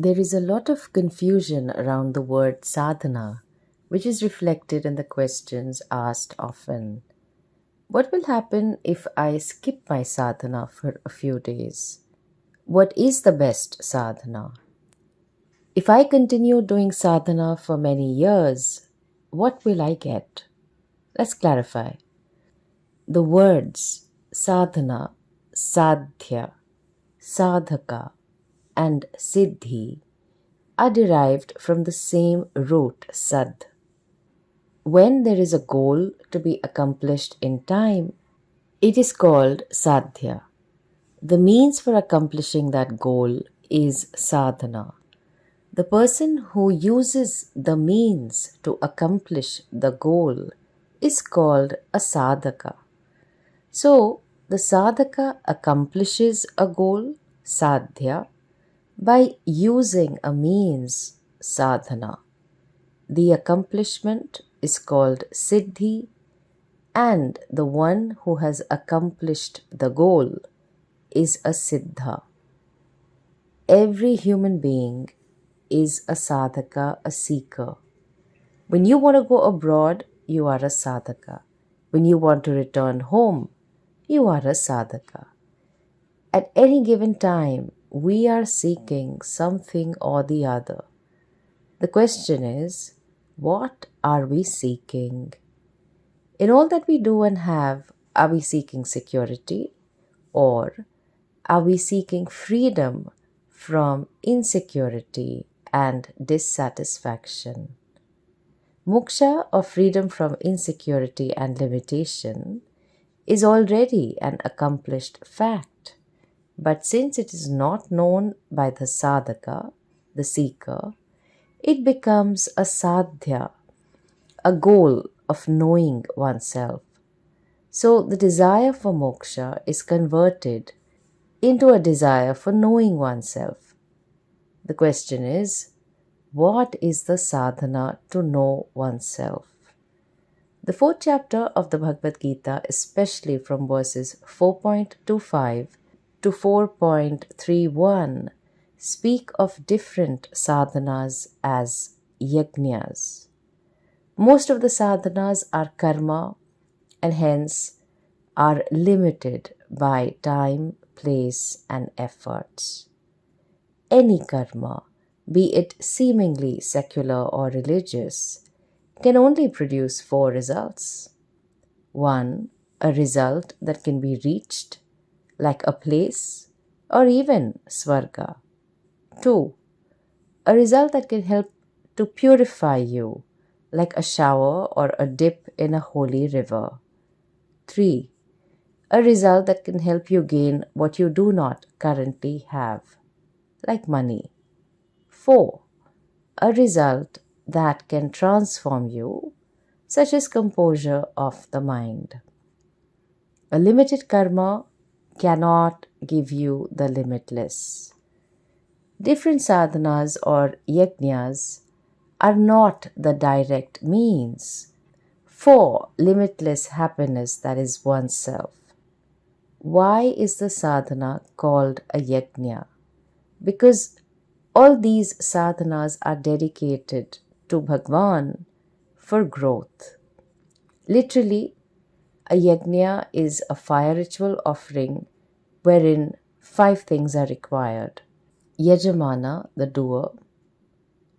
There is a lot of confusion around the word sadhana, which is reflected in the questions asked often. What will happen if I skip my sadhana for a few days? What is the best sadhana? If I continue doing sadhana for many years, what will I get? Let's clarify. The words sadhana, sadhya, sadhaka, and siddhi are derived from the same root sad. When there is a goal to be accomplished in time, it is called sadhya. The means for accomplishing that goal is sadhana. The person who uses the means to accomplish the goal is called a sadhaka. So, the sadhaka accomplishes a goal, sadhya, by using a means, sadhana. The accomplishment is called siddhi, and the one who has accomplished the goal is a siddha. Every human being is a sadhaka, a seeker. When you want to go abroad, you are a sadhaka. When you want to return home, you are a sadhaka. At any given time, we are seeking something or the other. The question is, what are we seeking? In all that we do and have, are we seeking security, or are we seeking freedom from insecurity and dissatisfaction? Moksha, or freedom from insecurity and limitation, is already an accomplished fact. But since it is not known by the sadhaka, the seeker, it becomes a sadhya, a goal of knowing oneself. So the desire for moksha is converted into a desire for knowing oneself. The question is, what is the sadhana to know oneself? The fourth chapter of the Bhagavad Gita, especially from verses 4.25 to 4.31, speak of different sadhanas as yajnas. Most of the sadhanas are karma and hence are limited by time, place, and efforts. Any karma, be it seemingly secular or religious, can only produce 4 results. 1. A result that can be reached, like a place or even Svarga. 2. A result that can help to purify you, like a shower or a dip in a holy river. 3. A result that can help you gain what you do not currently have, like money. 4. A result that can transform you, such as composure of the mind. A limited karma cannot give you the limitless. Different sadhanas or yajnas are not the direct means for limitless happiness that is oneself. Why is the sadhana called a yajna? Because all these sadhanas are dedicated to Bhagavan for growth. Literally, a yajna is a fire ritual offering wherein 5 things are required. Yajamana, the doer,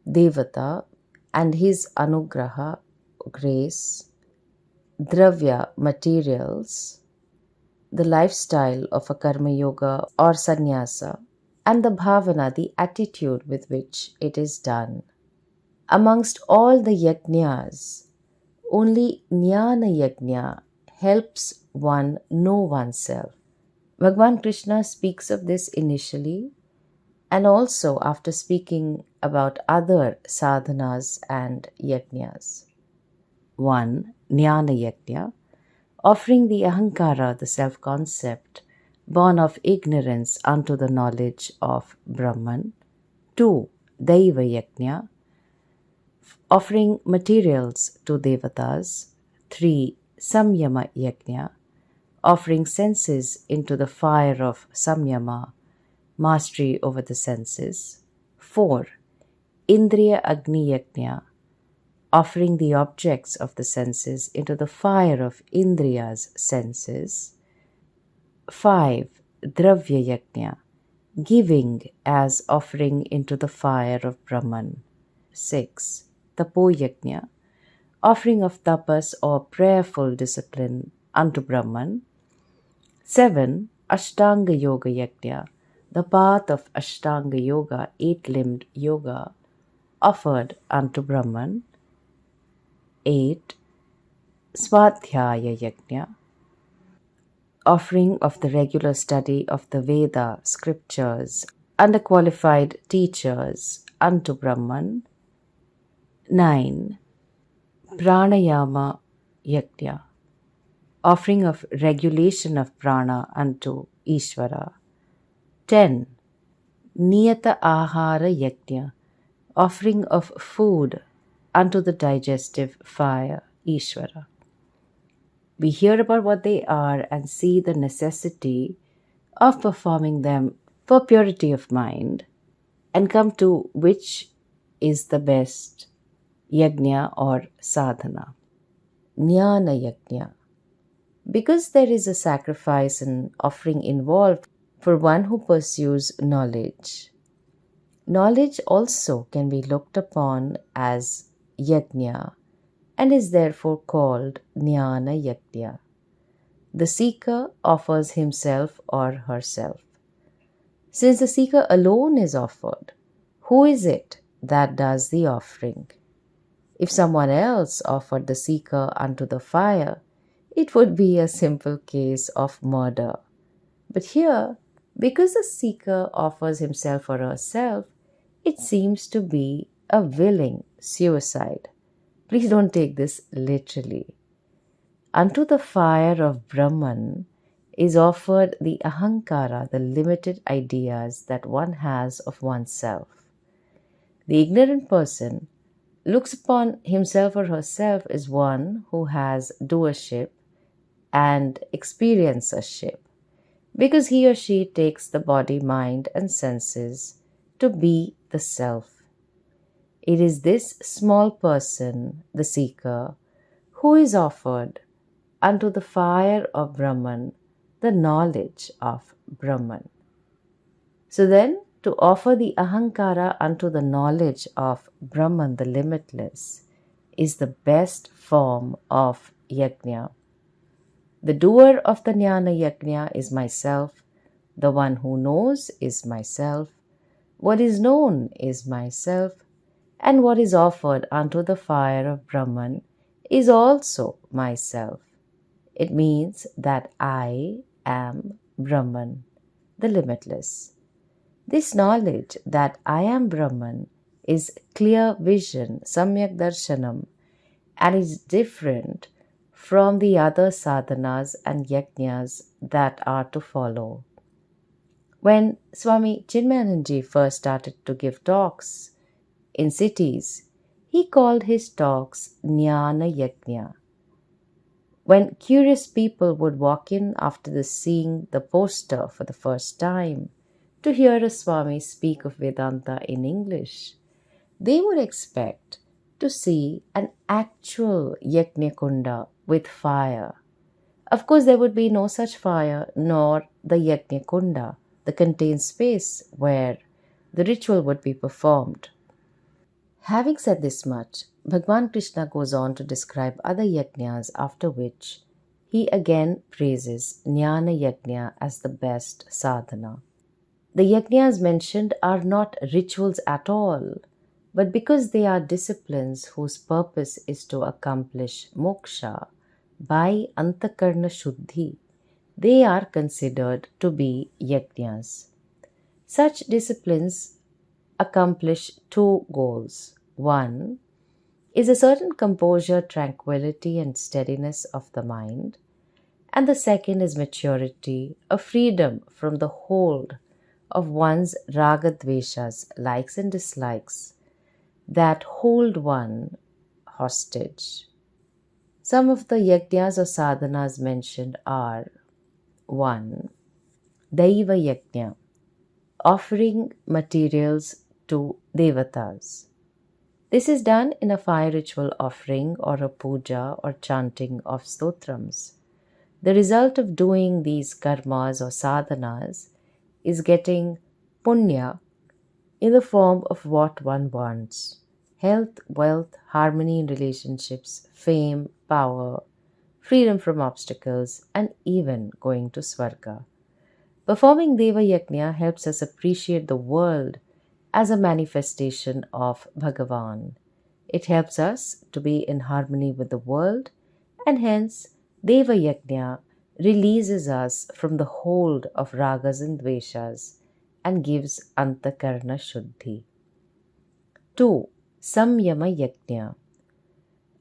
Devata and his anugraha, grace, dravya, materials, the lifestyle of a karma yoga or sannyasa, and the bhavana, the attitude with which it is done. Amongst all the yajnas, only jnana yajna helps one know oneself. Bhagavan Krishna speaks of this initially and also after speaking about other sadhanas and yajnas. 1. Jnana yajna, offering the ahankara, the self-concept, born of ignorance unto the knowledge of Brahman. 2. Daiva yajna, offering materials to devatas. 3. Samyama yajna, offering senses into the fire of samyama, mastery over the senses. 4. Indriya Agni Yajna, offering the objects of the senses into the fire of Indriya's senses. 5. Dravya Yajna, giving as offering into the fire of Brahman. 6. Tapo Yajna, offering of tapas or prayerful discipline unto Brahman. 7. Ashtanga Yoga Yajna, the path of Ashtanga Yoga, 8-limbed yoga, offered unto Brahman. 8. Swadhyaya Yajna, offering of the regular study of the Veda scriptures under qualified teachers unto Brahman. 9. Pranayama Yajna, offering of regulation of prana unto Ishvara. 10. Niyata Ahara Yajna, offering of food unto the digestive fire, Ishvara. We hear about what they are and see the necessity of performing them for purity of mind, and come to which is the best yajna or sadhana. Jnana Yajna, because there is a sacrifice and offering involved for one who pursues knowledge. Knowledge also can be looked upon as yajna and is therefore called Jnana Yajna. The seeker offers himself or herself. Since the seeker alone is offered, who is it that does the offering? If someone else offered the seeker unto the fire, it would be a simple case of murder. But here, because the seeker offers himself or herself, it seems to be a willing suicide. Please don't take this literally. Unto the fire of Brahman is offered the ahankara, the limited ideas that one has of oneself. The ignorant person looks upon himself or herself as one who has doership and experiencership, because he or she takes the body, mind, and senses to be the self. It is this small person, the seeker, who is offered unto the fire of Brahman the knowledge of Brahman. So then, to offer the ahankara unto the knowledge of Brahman, the limitless, is the best form of yajna. The doer of the jnana yajna is myself, the one who knows is myself, what is known is myself, and what is offered unto the fire of Brahman is also myself. It means that I am Brahman, the limitless. This knowledge that I am Brahman is clear vision, samyak darshanam, and is different from the other sadhanas and yajnas that are to follow. When Swami Chinmayananji first started to give talks in cities, he called his talks Jnana Yajna. When curious people would walk in after seeing the poster for the first time to hear a Swami speak of Vedanta in English, they would expect to see an actual Yajna Kunda with fire. Of course, there would be no such fire nor the Yajna Kunda, the contained space where the ritual would be performed. Having said this much, Bhagavan Krishna goes on to describe other yajnas, after which he again praises Jnana Yajna as the best sadhana. The yajnas mentioned are not rituals at all, but because they are disciplines whose purpose is to accomplish moksha by antakarna shuddhi, they are considered to be yajnas. Such disciplines accomplish two goals. One is a certain composure, tranquility, and steadiness of the mind, and the second is maturity, a freedom from the hold of one's ragadveshas, likes and dislikes, that hold one hostage. Some of the yajnas or sadhanas mentioned are: 1. Daiva Yajna, offering materials to devatas. This is done in a fire ritual offering or a puja or chanting of stotrams. The result of doing these karmas or sadhanas is getting punya in the form of what one wants: health, wealth, harmony in relationships, fame, power, freedom from obstacles, and even going to Swarga. Performing Deva Yajna helps us appreciate the world as a manifestation of Bhagavan. It helps us to be in harmony with the world, and hence Deva Yajna releases us from the hold of ragas and dveshas and gives antakarna shuddhi. 2. Samyama Yajna.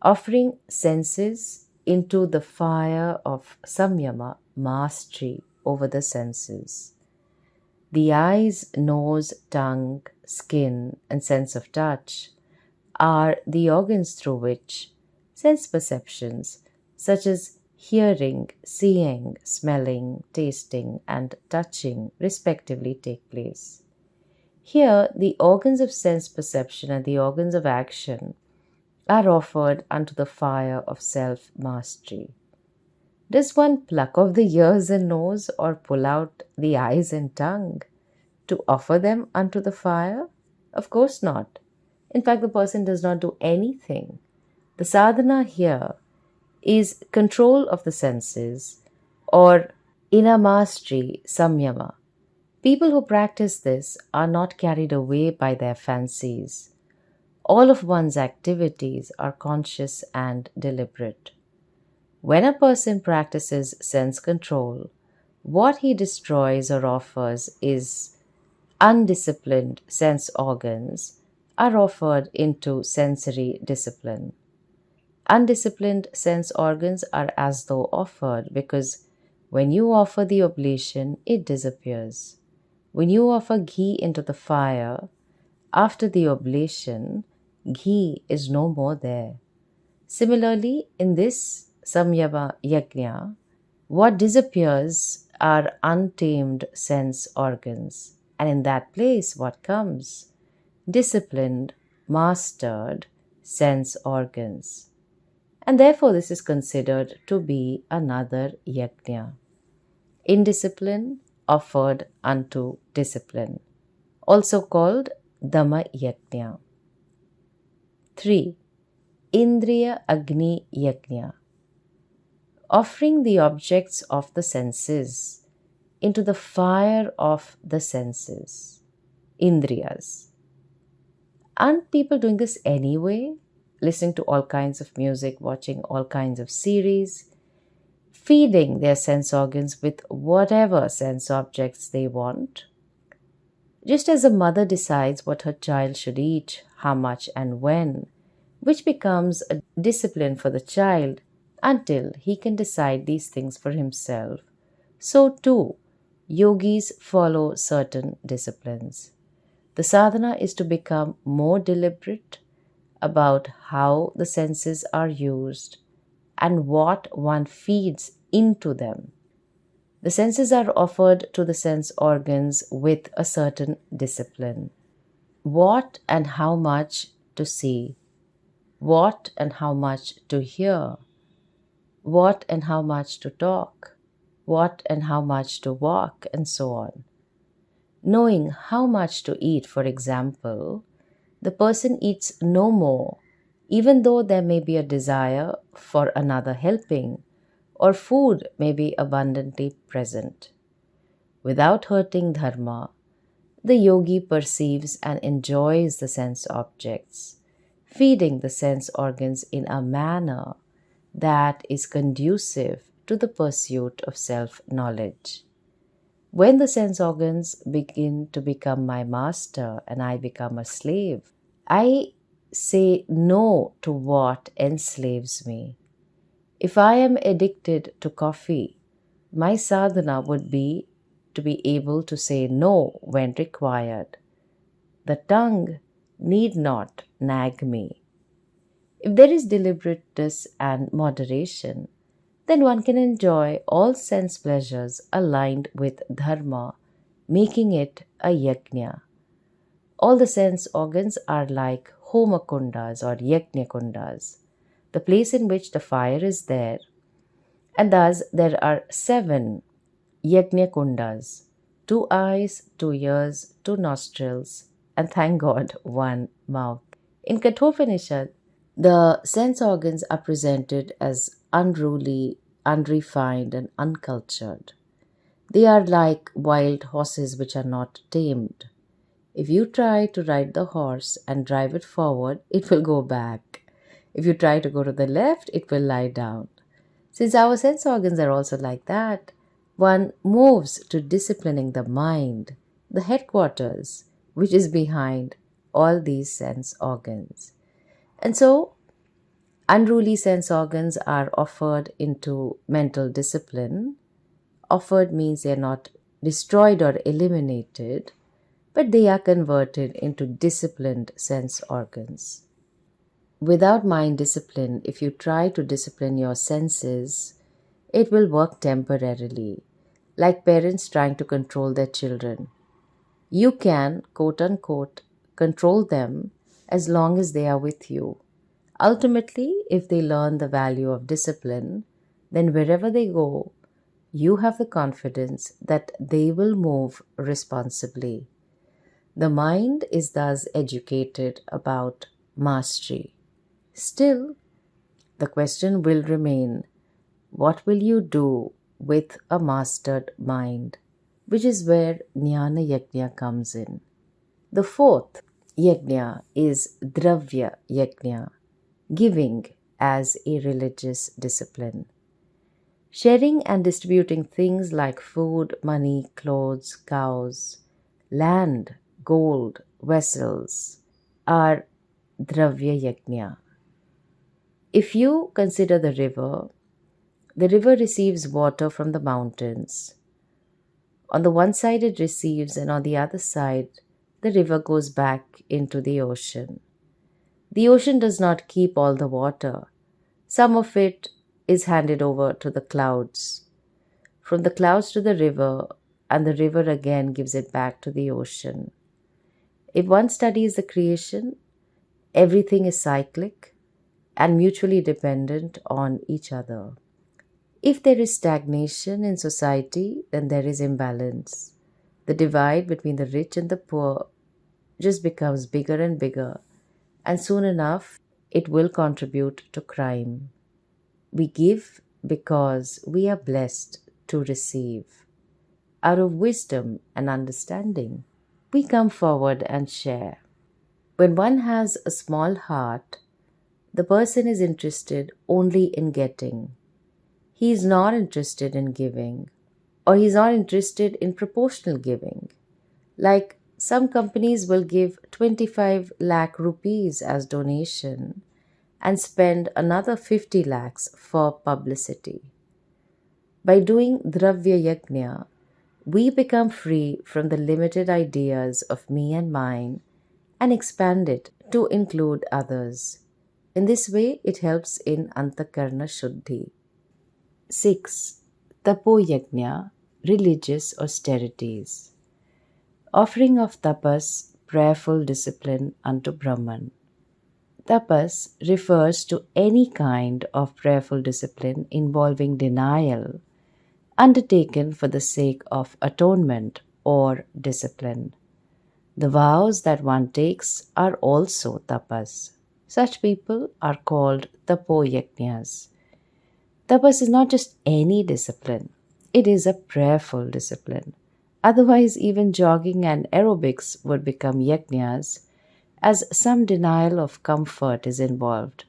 Offering senses into the fire of samyama, mastery over the senses. The eyes, nose, tongue, skin, and sense of touch are the organs through which sense perceptions such as hearing, seeing, smelling, tasting, and touching respectively take place. Here, the organs of sense perception and the organs of action are offered unto the fire of self-mastery. Does one pluck off the ears and nose or pull out the eyes and tongue to offer them unto the fire? Of course not. In fact, the person does not do anything. The sadhana here is control of the senses or inner mastery, samyama. People who practice this are not carried away by their fancies. All of one's activities are conscious and deliberate. When a person practices sense control, what he destroys or offers is undisciplined sense organs are offered into sensory discipline. Undisciplined sense organs are as though offered because when you offer the oblation, it disappears. When you offer ghee into the fire, after the oblation, ghee is no more there. Similarly, in this Samyama Yajna, what disappears are untamed sense organs. And in that place, what comes? Disciplined, mastered sense organs. And therefore, this is considered to be another Yajna. Indiscipline offered unto discipline, also called Dhamma Yajna. 3. Indriya Agni Yajna. Offering the objects of the senses into the fire of the senses, Indriyas. Aren't people doing this anyway? Listening to all kinds of music, watching all kinds of series, feeding their sense organs with whatever sense objects they want. Just as a mother decides what her child should eat, how much and when, which becomes a discipline for the child until he can decide these things for himself, so too, yogis follow certain disciplines. The sadhana is to become more deliberate about how the senses are used and what one feeds into them. The senses are offered to the sense organs with a certain discipline. What and how much to see, what and how much to hear, what and how much to talk, what and how much to walk, and so on. Knowing how much to eat, for example, the person eats no more, even though there may be a desire for another helping, or food may be abundantly present. Without hurting dharma, the yogi perceives and enjoys the sense objects, feeding the sense organs in a manner that is conducive to the pursuit of self-knowledge. When the sense organs begin to become my master and I become a slave, I say no to what enslaves me. If I am addicted to coffee, my sadhana would be to be able to say no when required. The tongue need not nag me. If there is deliberateness and moderation, then one can enjoy all sense pleasures aligned with dharma, making it a yajna. All the sense organs are like homakundas or yajnakundas, the place in which the fire is there, and thus there are 7 yajnakundas: 2 eyes, 2 ears, 2 nostrils, and thank God, 1 mouth. In Kathopanishad, the sense organs are presented as unruly, unrefined, and uncultured. They are like wild horses which are not tamed. If you try to ride the horse and drive it forward, it will go back. If you try to go to the left, it will lie down. Since our sense organs are also like that, one moves to disciplining the mind, the headquarters, which is behind all these sense organs. And so, unruly sense organs are offered into mental discipline. Offered means they are not destroyed or eliminated, but they are converted into disciplined sense organs. Without mind discipline, if you try to discipline your senses, it will work temporarily, like parents trying to control their children. You can, quote unquote, control them as long as they are with you. Ultimately, if they learn the value of discipline, then wherever they go, you have the confidence that they will move responsibly. The mind is thus educated about mastery. Still, the question will remain, what will you do with a mastered mind? Which is where Jnana Yajna comes in. The 4th Yajna is Dravya Yajna, giving as a religious discipline. Sharing and distributing things like food, money, clothes, cows, land, gold, vessels are Dravya Yajna. If you consider the river receives water from the mountains. On the one side it receives, and on the other side the river goes back into the ocean. The ocean does not keep all the water. Some of it is handed over to the clouds. From the clouds to the river, and the river again gives it back to the ocean. If one studies the creation, everything is cyclic and mutually dependent on each other. If there is stagnation in society, then there is imbalance. The divide between the rich and the poor just becomes bigger and bigger, and soon enough it will contribute to crime. We give because we are blessed to receive. Out of wisdom and understanding, we come forward and share. When one has a small heart, the person is interested only in getting. He is not interested in giving, or he is not interested in proportional giving. Like some companies will give 25 lakh rupees as donation and spend another 50 lakhs for publicity. By doing Dravya Yajna, we become free from the limited ideas of me and mine and expand it to include others. In this way, it helps in Antakarna Shuddhi. 6. Tapo Yajna, religious austerities. Offering of tapas, prayerful discipline unto Brahman. Tapas refers to any kind of prayerful discipline involving denial, undertaken for the sake of atonement or discipline. The vows that one takes are also tapas. Such people are called tapo yajnas. Tapas is not just any discipline, it is a prayerful discipline. Otherwise, even jogging and aerobics would become yajnas, as some denial of comfort is involved.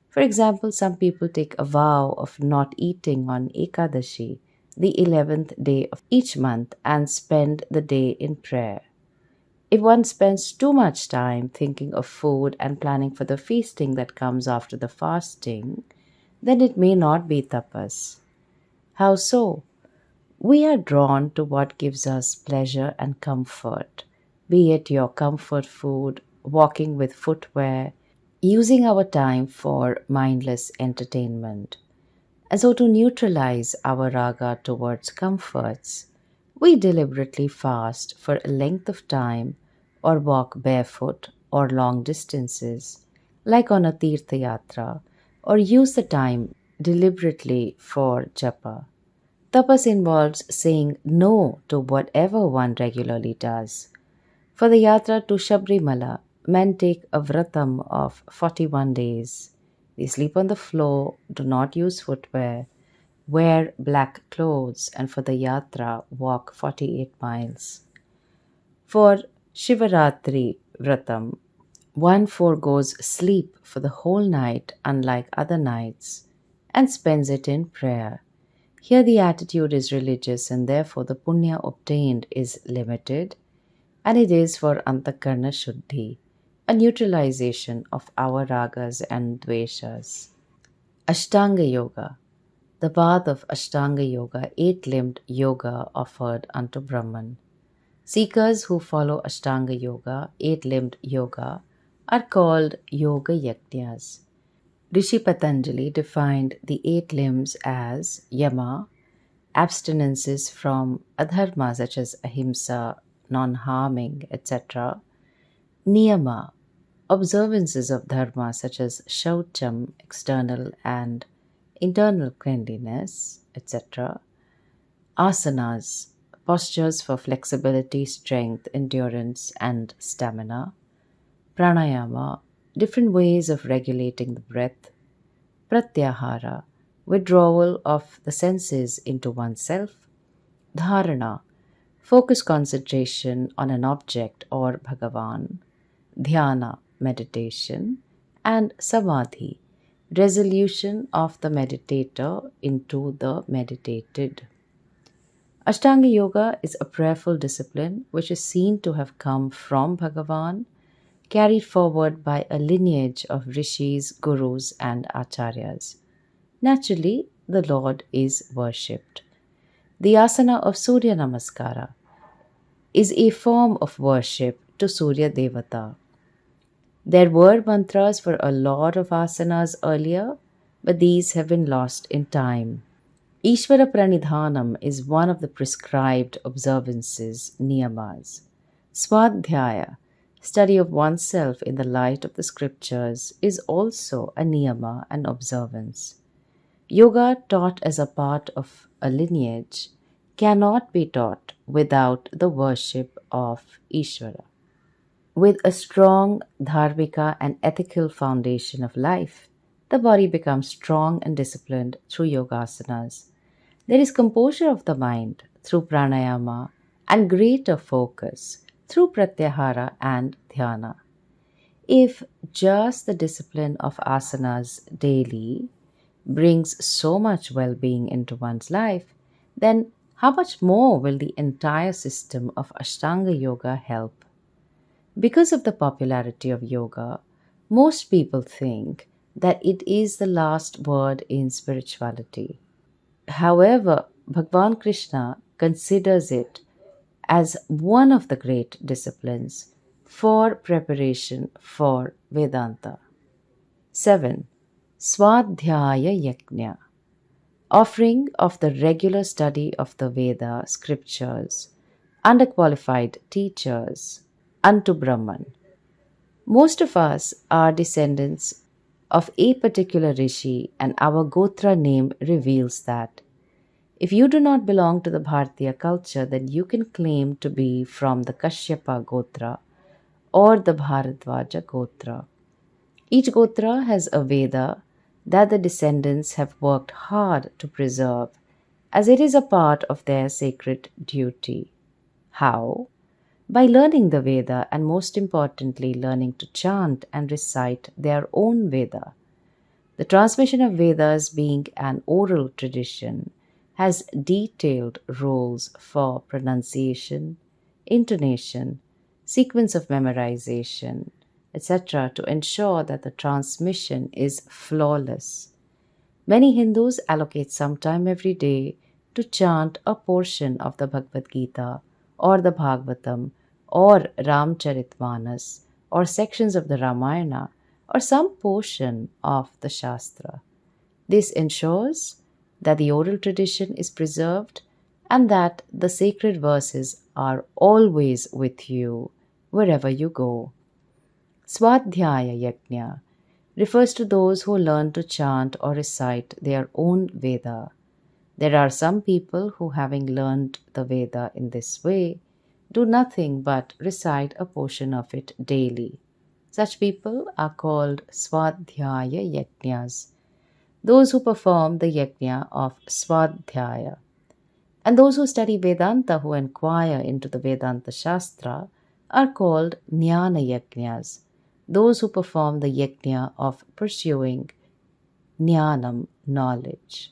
For example, some people take a vow of not eating on Ekadashi, the 11th day of each month, and spend the day in prayer. If one spends too much time thinking of food and planning for the feasting that comes after the fasting, then it may not be tapas. How so? We are drawn to what gives us pleasure and comfort, be it your comfort food, walking with footwear, using our time for mindless entertainment. And so, to neutralize our raga towards comforts, we deliberately fast for a length of time or walk barefoot or long distances, like on a Tirtha Yatra, or use the time deliberately for japa. Tapas involves saying no to whatever one regularly does. For the yatra to Shabrimala, men take a vratam of 41 days. They sleep on the floor, do not use footwear, wear black clothes, and for the yatra, walk 48 miles. For Shivaratri Vratam, one foregoes sleep for the whole night, unlike other nights, and spends it in prayer. Here the attitude is religious and therefore the punya obtained is limited, and it is for antakarna shuddhi, a neutralization of our ragas and dveshas. Ashtanga Yoga, the path of Ashtanga Yoga, eight-limbed yoga offered unto Brahman. Seekers who follow Ashtanga Yoga, eight-limbed yoga, are called Yoga Yajnas. Rishi Patanjali defined the eight limbs as yama, abstinences from adharma such as ahimsa, non-harming, etc., niyama, observances of dharma such as shaucham, external and internal cleanliness, etc., asanas, postures for flexibility, strength, endurance, and stamina, pranayama, different ways of regulating the breath, pratyahara, withdrawal of the senses into oneself, dharana, focus concentration on an object or Bhagavan, dhyana, meditation, and samadhi, resolution of the meditator into the meditated. Ashtanga Yoga is a prayerful discipline which is seen to have come from Bhagavan, carried forward by a lineage of rishis, gurus, and acharyas. Naturally, the Lord is worshipped. The asana of Surya Namaskara is a form of worship to Surya Devata. There were mantras for a lot of asanas earlier, but these have been lost in time. Ishvara Pranidhanam is one of the prescribed observances, niyamas. Swadhyaya, study of oneself in the light of the scriptures, is also a niyama and observance. Yoga taught as a part of a lineage cannot be taught without the worship of Ishvara. With a strong dharmika and ethical foundation of life, the body becomes strong and disciplined through yogasanas. There is composure of the mind through pranayama and greater focus through pratyahara and dhyana. If just the discipline of asanas daily brings so much well-being into one's life, then how much more will the entire system of Ashtanga Yoga help? Because of the popularity of yoga, most people think that it is the last word in spirituality. However, Bhagavan Krishna considers it as one of the great disciplines for preparation for Vedanta. 7. Swadhyaya Yajna, offering of the regular study of the Veda scriptures under qualified teachers unto Brahman. Most of us are descendants of a particular rishi, and our Gotra name reveals that. If you do not belong to the Bharatiya culture, then you can claim to be from the Kashyapa Gotra or the Bharadvaja Gotra. Each Gotra has a Veda that the descendants have worked hard to preserve, as it is a part of their sacred duty. How? By learning the Veda and most importantly learning to chant and recite their own Veda. The transmission of Vedas being an oral tradition has detailed rules for pronunciation, intonation, sequence of memorization, etc. to ensure that the transmission is flawless. Many Hindus allocate some time every day to chant a portion of the Bhagavad Gita or the Bhagavatam or Ramcharitmanas or sections of the Ramayana or some portion of the Shastra. This ensures that the oral tradition is preserved and that the sacred verses are always with you wherever you go. Swadhyaya Yajna refers to those who learn to chant or recite their own Veda. There are some people who, having learned the Veda in this way, do nothing but recite a portion of it daily. Such people are called Swadhyaya Yajnas, those who perform the Yajna of Swadhyaya. And those who study Vedanta, who inquire into the Vedanta Shastra, are called Jnana Yajnas, those who perform the Yajna of pursuing Jnanam, knowledge.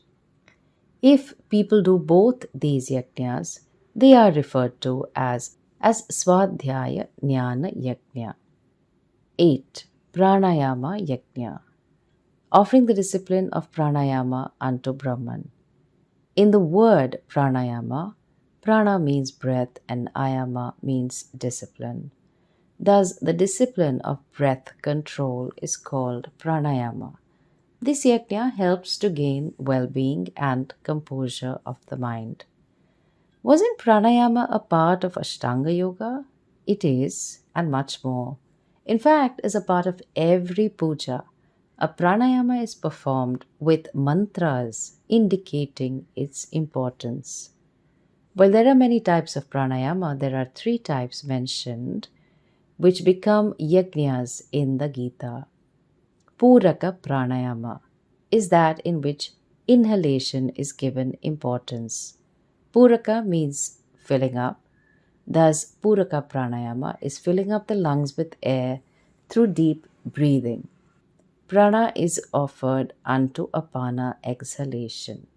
If people do both these Yajnas, they are referred to as Swadhyaya Jnana Yajna. 8. Pranayama Yajna, offering the discipline of pranayama unto Brahman. In the word pranayama, prana means breath and ayama means discipline. Thus, the discipline of breath control is called pranayama. This yajna helps to gain well-being and composure of the mind. Wasn't pranayama a part of Ashtanga Yoga? It is, and much more. In fact, as a part of every puja, a pranayama is performed with mantras indicating its importance. While there are many types of pranayama, there are 3 types mentioned which become yajnas in the Gita. Puraka pranayama is that in which inhalation is given importance. Puraka means filling up. Thus, Puraka pranayama is filling up the lungs with air through deep breathing. Prana is offered unto apana, exhalation.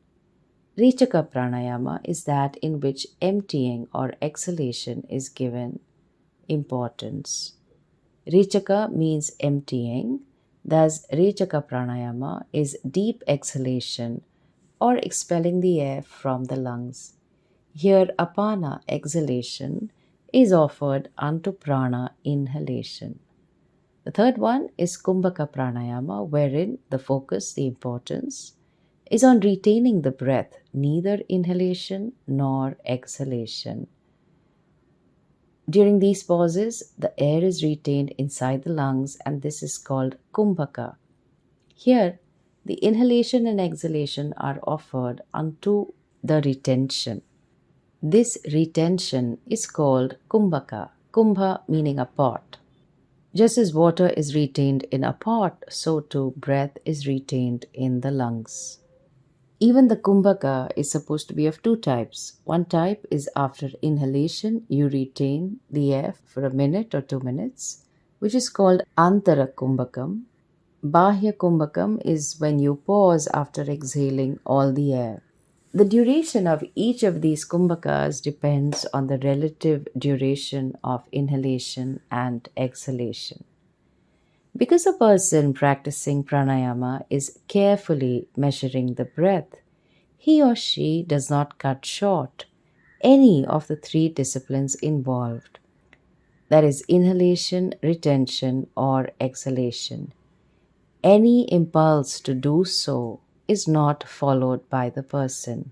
Rechaka pranayama is that in which emptying or exhalation is given importance. Rechaka means emptying. Thus, Rechaka pranayama is deep exhalation or expelling the air from the lungs. Here, apana, exhalation, is offered unto prana, inhalation. The third one is Kumbhaka pranayama, wherein the focus, the importance, is on retaining the breath, neither inhalation nor exhalation. During these pauses, the air is retained inside the lungs, and this is called Kumbhaka. Here, the inhalation and exhalation are offered unto the retention. This retention is called Kumbhaka, Kumbha meaning a pot. Just as water is retained in a pot, so too breath is retained in the lungs. Even the Kumbhaka is supposed to be of 2 types. One type is after inhalation, you retain the air for a minute or 2 minutes, which is called Antara Kumbhakam. Bahya Kumbhakam is when you pause after exhaling all the air. The duration of each of these kumbhakas depends on the relative duration of inhalation and exhalation. Because a person practicing pranayama is carefully measuring the breath, he or she does not cut short any of the 3 disciplines involved, that is, inhalation, retention, or exhalation. Any impulse to do so is not followed by the person.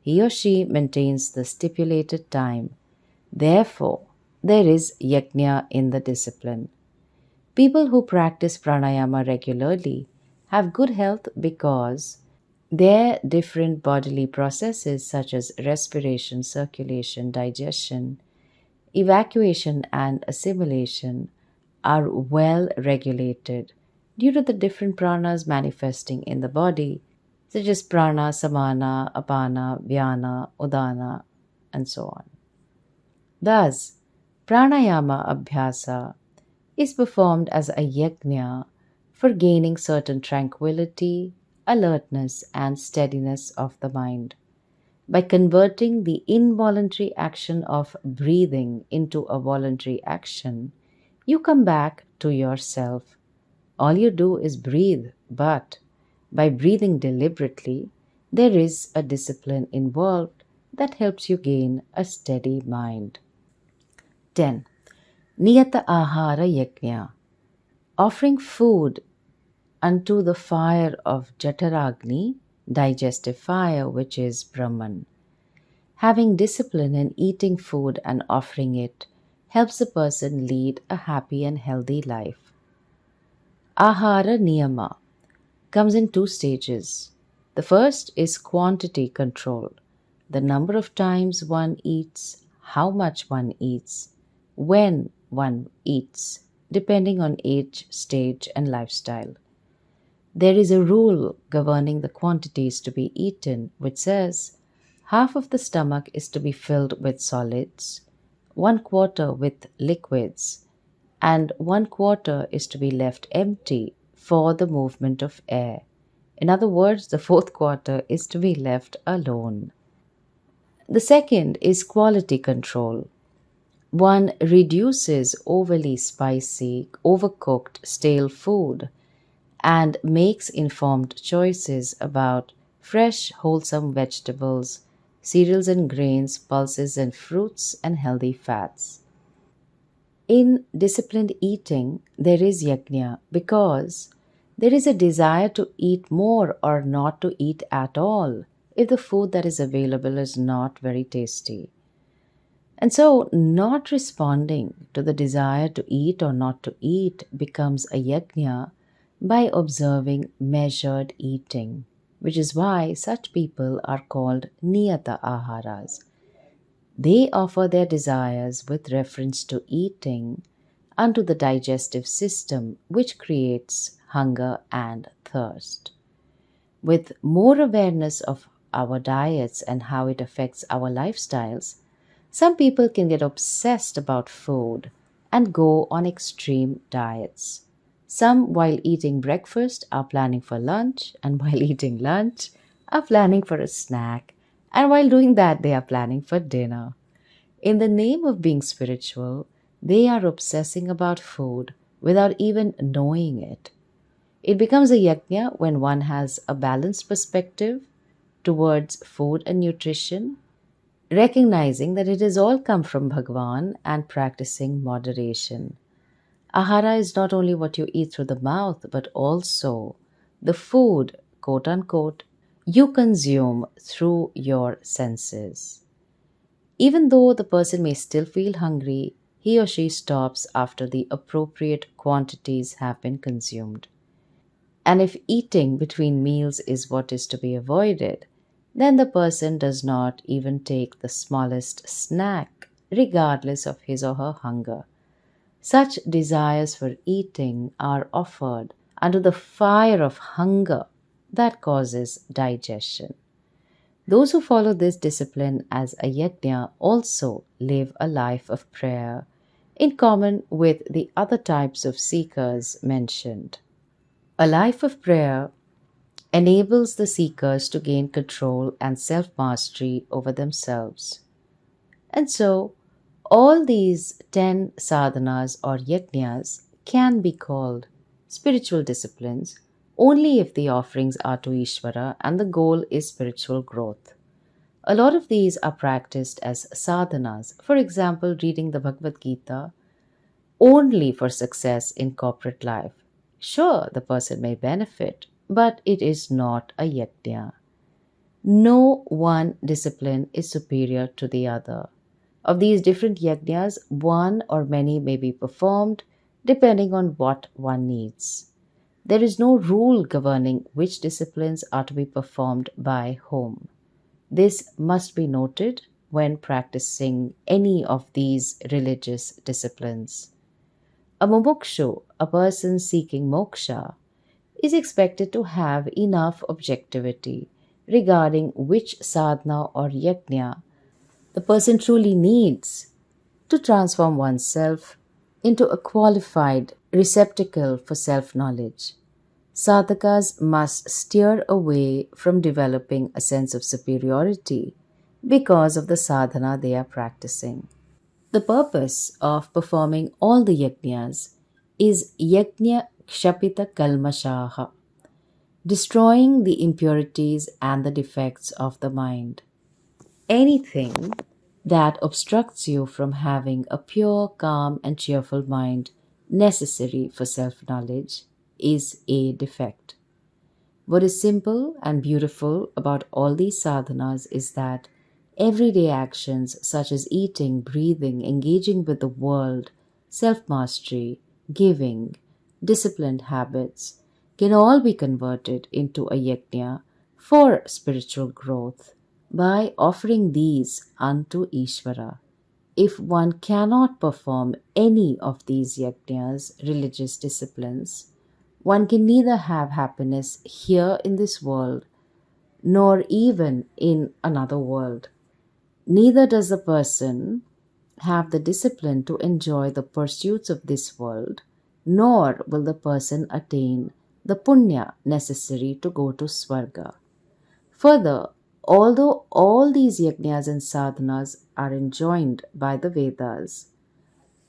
He or she maintains the stipulated time. Therefore, there is yajna in the discipline. People who practice pranayama regularly have good health because their different bodily processes such as respiration, circulation, digestion, evacuation, and assimilation are well regulated due to the different pranas manifesting in the body, such as prana, samana, apana, vyana, udana, and so on. Thus, pranayama abhyasa is performed as a yajna for gaining certain tranquility, alertness, and steadiness of the mind. By converting the involuntary action of breathing into a voluntary action, you come back to yourself. All you do is breathe, but by breathing deliberately, there is a discipline involved that helps you gain a steady mind. 10. Niyata Ahara Yajna, offering food unto the fire of Jataragni, digestive fire, which is Brahman. Having discipline in eating food and offering it helps a person lead a happy and healthy life. Ahara Niyama comes in two stages. The first is quantity control, the number of times one eats, how much one eats, when one eats, depending on age, stage, and lifestyle. There is a rule governing the quantities to be eaten, which says half of the stomach is to be filled with solids, 1/4 with liquids, and 1/4 is to be left empty for the movement of air. In other words, the fourth quarter is to be left alone. The second is quality control. One reduces overly spicy, overcooked, stale food and makes informed choices about fresh, wholesome vegetables, cereals and grains, pulses and fruits, and healthy fats. In disciplined eating, there is yajna because there is a desire to eat more or not to eat at all if the food that is available is not very tasty. And so, not responding to the desire to eat or not to eat becomes a yajna by observing measured eating, which is why such people are called niyata aharas. They offer their desires with reference to eating unto the digestive system, which creates hunger and thirst. With more awareness of our diets and how it affects our lifestyles, some people can get obsessed about food and go on extreme diets. Some, while eating breakfast, are planning for lunch, and while eating lunch, are planning for a snack, and while doing that, they are planning for dinner. In the name of being spiritual, they are obsessing about food without even knowing it. It becomes a yajna when one has a balanced perspective towards food and nutrition, recognizing that it has all come from Bhagavan and practicing moderation. Ahara is not only what you eat through the mouth, but also the food, quote unquote, you consume through your senses. Even though the person may still feel hungry, he or she stops after the appropriate quantities have been consumed. And if eating between meals is what is to be avoided, then the person does not even take the smallest snack, regardless of his or her hunger. Such desires for eating are offered under the fire of hunger that causes digestion. Those who follow this discipline as a yajna also live a life of prayer in common with the other types of seekers mentioned. A life of prayer enables the seekers to gain control and self-mastery over themselves. And so, all these 10 sadhanas or yajnas can be called spiritual disciplines only if the offerings are to Ishvara and the goal is spiritual growth. A lot of these are practiced as sadhanas, for example, reading the Bhagavad Gita only for success in corporate life. Sure, the person may benefit, but it is not a yajna. No one discipline is superior to the other. Of these different yajnas, one or many may be performed depending on what one needs. There is no rule governing which disciplines are to be performed by whom. This must be noted when practicing any of these religious disciplines. A mumukshu, a person seeking moksha, is expected to have enough objectivity regarding which sadhana or yajna the person truly needs to transform oneself into a qualified receptacle for self-knowledge. Sadhakas must steer away from developing a sense of superiority because of the sadhana they are practicing. The purpose of performing all the yajnas is yajna kshapita kalmashaha, destroying the impurities and the defects of the mind. Anything that obstructs you from having a pure, calm, and cheerful mind necessary for self-knowledge is a defect. What is simple and beautiful about all these sadhanas is that Everyday actions such as eating, breathing, engaging with the world, self-mastery, giving, disciplined habits can all be converted into a yajna for spiritual growth by offering these unto Ishvara. If one cannot perform any of these yajnas, religious disciplines, one can neither have happiness here in this world nor even in another world. Neither does the person have the discipline to enjoy the pursuits of this world, nor will the person attain the punya necessary to go to Swarga. Further, although all these yajnas and sadhanas are enjoined by the Vedas,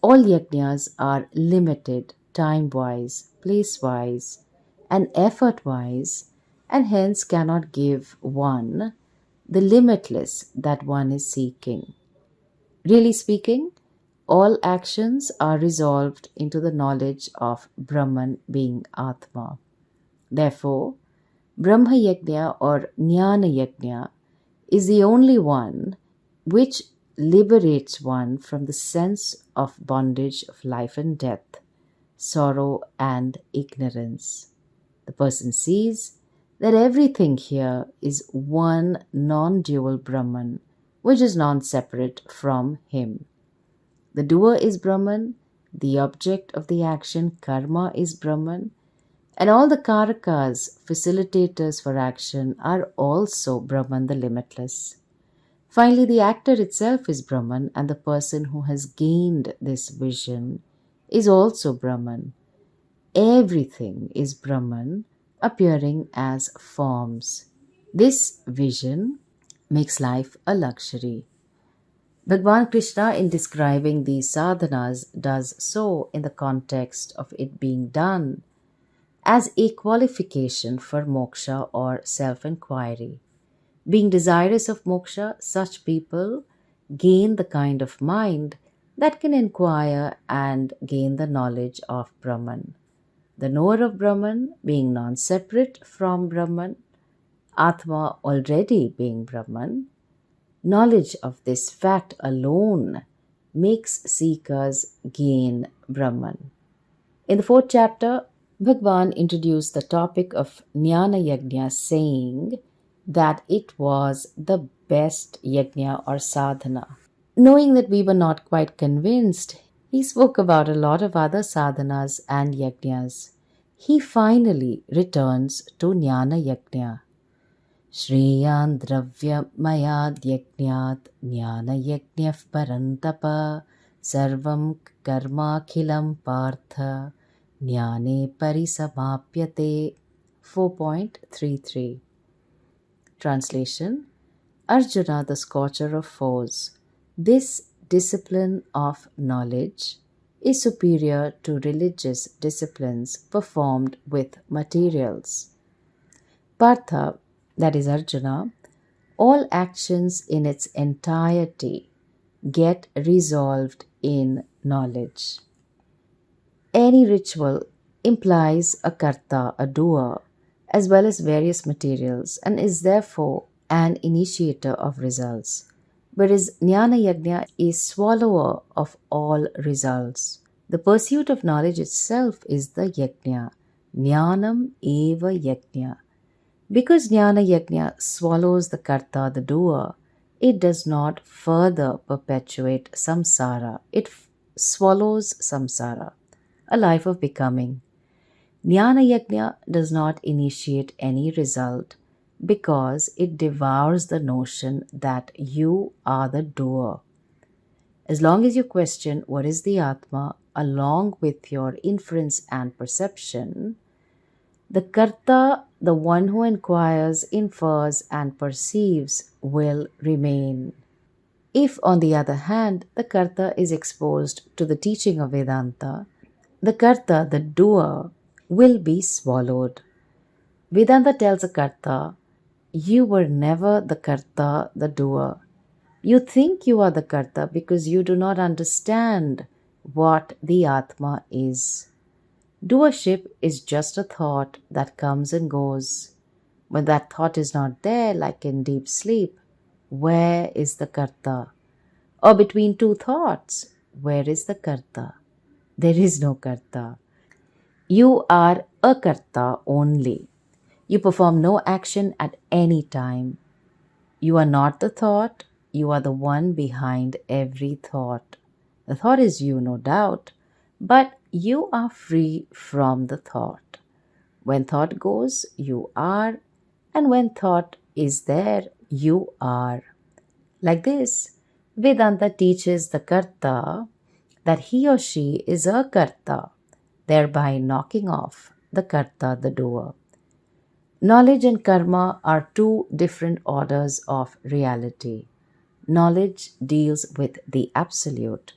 all yajnas are limited time wise, place wise, and effort wise, and hence cannot give one the limitless that one is seeking. Really speaking, all actions are resolved into the knowledge of Brahman being Atma. Therefore, Brahma Yajna or Jnana Yajna is the only one which liberates one from the sense of bondage of life and death, sorrow and ignorance. The person sees that everything here is one non-dual Brahman, which is non-separate from him. The doer is Brahman, the object of the action, karma, is Brahman, and all the karakas, facilitators for action, are also Brahman the limitless. Finally, the actor itself is Brahman, and the person who has gained this vision is also Brahman. Everything is Brahman, appearing as forms. This vision makes life a luxury. Bhagavan Krishna, in describing these sadhanas, does so in the context of it being done as a qualification for moksha or self-inquiry. Being desirous of moksha, such people gain the kind of mind that can inquire and gain the knowledge of Brahman. The knower of Brahman being non-separate from Brahman, Atma already being Brahman, knowledge of this fact alone makes seekers gain Brahman. In the 4th chapter, Bhagavan introduced the topic of Jnana Yajna, saying that it was the best yajna or sadhana. Knowing that we were not quite convinced, he spoke about a lot of other sadhanas and yajnas. He finally returns to Jnana Yajna. Shreyan dravya mayad yajnat jnana yajnaf parantapa sarvam karma khilam partha jnane parisamapyate. 4.33. Translation: Arjuna, the scorcher of foes, this discipline of knowledge is superior to religious disciplines performed with materials. Partha, that is Arjuna, all actions in its entirety get resolved in knowledge. Any ritual implies a karta, a doer, as well as various materials, and is therefore an initiator of results, whereas Jnana Yajna is swallower of all results. The pursuit of knowledge itself is the Yajna. Jnanam eva Yajna. Because Jnana Yajna swallows the karta, the doer, it does not further perpetuate samsara. It swallows samsara, a life of becoming. Jnana Yajna does not initiate any result because it devours the notion that you are the doer. As long as you question what is the Atma along with your inference and perception, the karta, the one who inquires, infers, and perceives, will remain. If, on the other hand, the karta is exposed to the teaching of Vedanta, the karta, the doer, will be swallowed. Vedanta tells a karta, you were never the karta, the doer. You think you are the karta because you do not understand what the Atma is. Doership is just a thought that comes and goes. When that thought is not there, like in deep sleep, Where is the karta? Or between two thoughts, where is the karta? There is no karta. You are a karta only. You perform no action at any time. You are not the thought, you are the one behind every thought. The thought is you, no doubt, but you are free from the thought. When thought goes, you are, and when thought is there, you are. Like this, Vedanta teaches the karta that he or she is a karta, thereby knocking off the karta, the doer. Knowledge and karma are two different orders of reality. Knowledge deals with the absolute,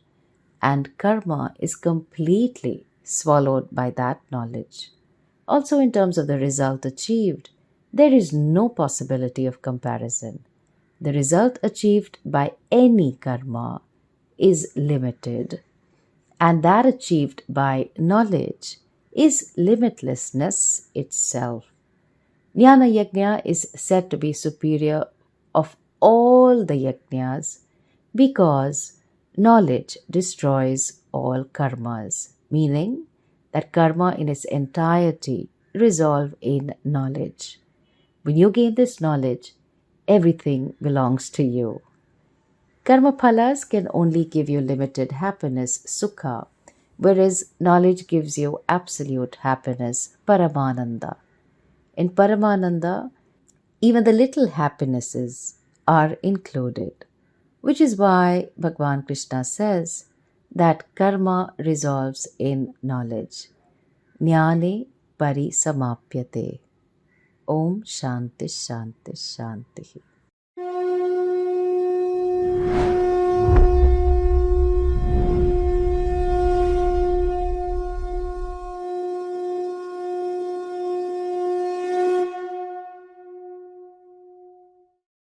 and karma is completely swallowed by that knowledge. Also, in terms of the result achieved, there is no possibility of comparison. The result achieved by any karma is limited, and that achieved by knowledge is limitlessness itself. Jnana Yajna is said to be superior of all the yajnas because knowledge destroys all karmas, meaning that karma in its entirety resolve in knowledge. When you gain this knowledge, everything belongs to you. Karma phalas can only give you limited happiness, sukha, whereas knowledge gives you absolute happiness, paramananda. In Paramananda, even the little happinesses are included, which is why Bhagavan Krishna says that karma resolves in knowledge. Jnane parisamapyate. Om Shanti Shanti Shanti.